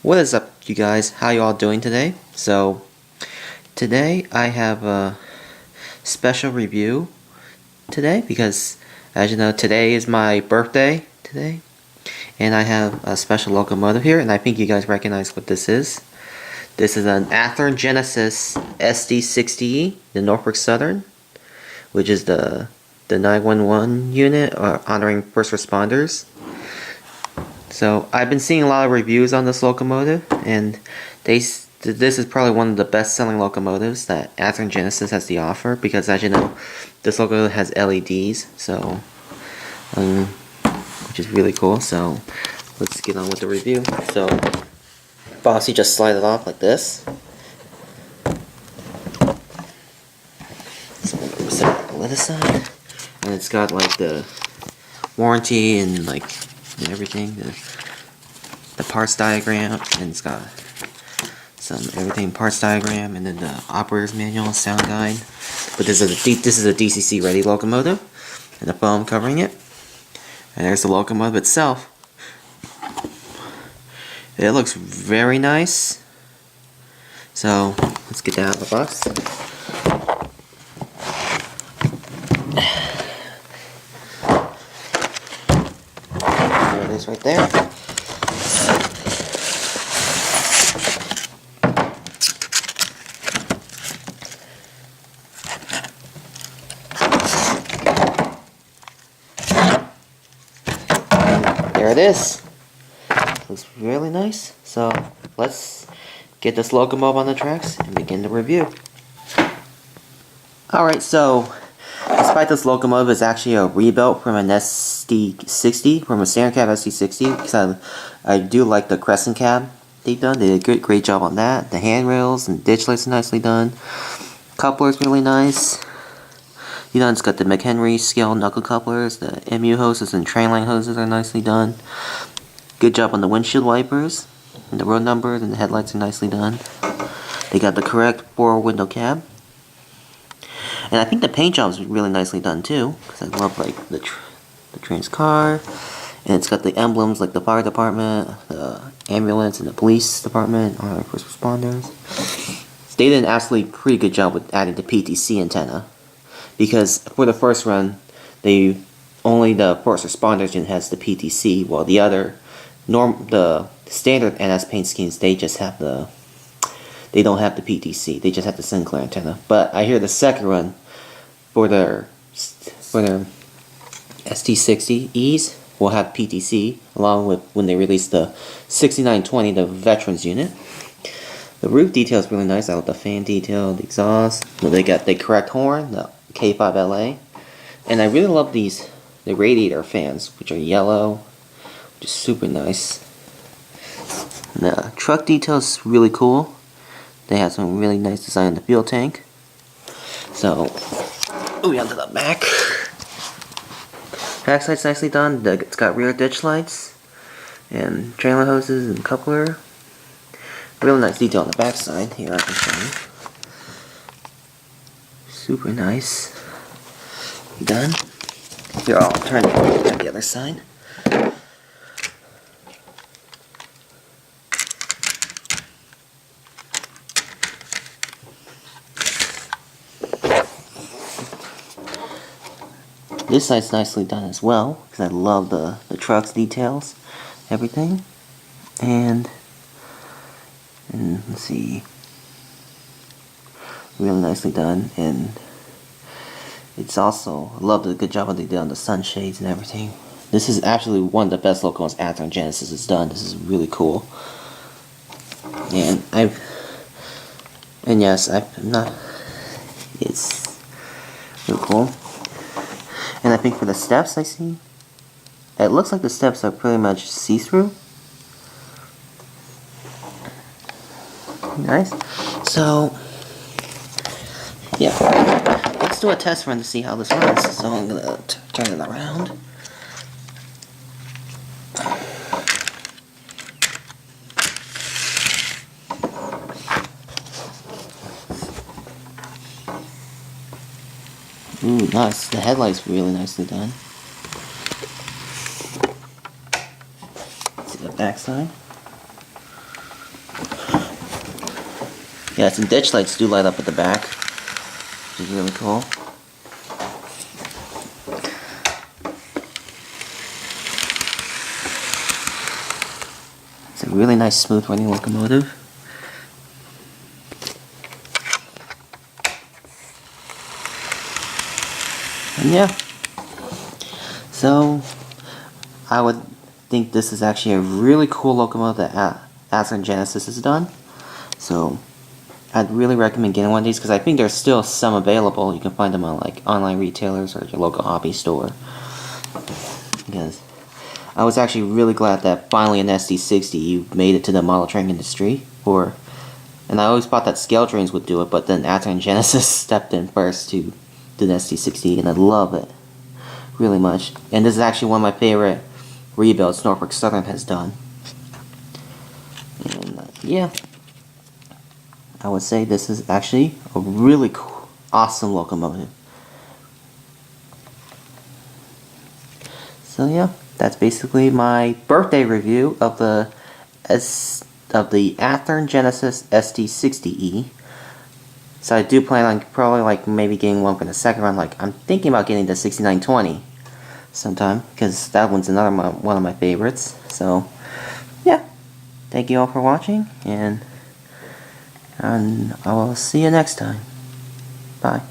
What is up, you guys? How you all doing today? So today I have a special review today because, as you know, today is my birthday today, and I have a special locomotive here, and I think you guys recognize what this is. This is an Athearn Genesis SD60E, the Norfolk Southern, which is the 911 unit honoring first responders. So I've been seeing a lot of reviews on this locomotive, and this is probably one of the best-selling locomotives that Athearn Genesis has to offer, because as you know, this locomotive has LEDs, so which is really cool. So let's get on with the review. So obviously just slide it off like this. So I'm gonna set it on the other side, and it's got like the warranty and like everything, the parts diagram, and it's got some everything parts diagram, and then the operator's manual, sound guide. But this is a DCC ready locomotive, and the foam covering it. And there's the locomotive itself. It looks very nice. So let's get that out of the box. There it is right there. There it is. Looks really nice. So let's get this locomotive on the tracks and begin the review. Alright, so despite this locomotive is actually a rebuilt from an SD60, from a standard cab SD60, because I do like the crescent cab they've done. They did a great job on that. The handrails and ditch lights are nicely done. Coupler's really nice. You know, it's got the McHenry scale knuckle couplers. The MU hoses and train line hoses are nicely done. Good job on the windshield wipers. And the road numbers and the headlights are nicely done. They got the correct 4-window cab. And I think the paint job is really nicely done too, because I love like the train's car. And it's got the emblems like the fire department, the ambulance, and the police department, or first responders. They did an absolutely pretty good job with adding the PTC antenna, because for the first run, only the first responders unit has the PTC, while the other the standard NS paint schemes they don't have the PTC. They just have the Sinclair antenna. But I hear the second run for their SD60Es will have PTC, along with when they release the 6920, the veterans unit. The roof detail is really nice. I love the fan detail, the exhaust. They got the correct horn, the K5LA, and I really love the radiator fans, which are yellow, which is super nice. The truck detail is really cool. They have some really nice design in the fuel tank. So, moving on to the back. Backside's nicely done. It's got rear ditch lights and trailer hoses and coupler. Really nice detail on the backside. Here, I can show you. Super nice. Done. Here, I'll turn it to the other side. This side's nicely done as well, because I love the truck's details, everything. And let's see, really nicely done. And it's also, I love the good job they did on the sunshades and everything. This is absolutely one of the best locomotives Athearn Genesis has done. This is really cool. And it's really cool. And I think for the steps I see, it looks like the steps are pretty much see-through. Nice. So, yeah. Let's do a test run to see how this runs. So I'm going to turn it around. Ooh, nice. The headlight's really nicely done. See the backside. Yeah, some ditch lights do light up at the back, which is really cool. It's a really nice smooth running locomotive. And yeah, so I would think this is actually a really cool locomotive that Athearn Genesis has done. So I'd really recommend getting one of these because I think there's still some available. You can find them on like online retailers or your local hobby store. Because I was actually really glad that finally an SD60E made it to the model train industry. And I always thought that scale trains would do it, but then Athearn Genesis stepped in first to do the SD60E, and I love it really much. And this is actually one of my favorite rebuilds Norfolk Southern has done. And yeah, I would say this is actually a really cool, awesome locomotive. So yeah, that's basically my birthday review of the Athearn Genesis SD60E. So I do plan on probably like maybe getting one for the second round. Like I'm thinking about getting the 6920 sometime because that one's another one of my favorites. So yeah, thank you all for watching, and I will see you next time. Bye.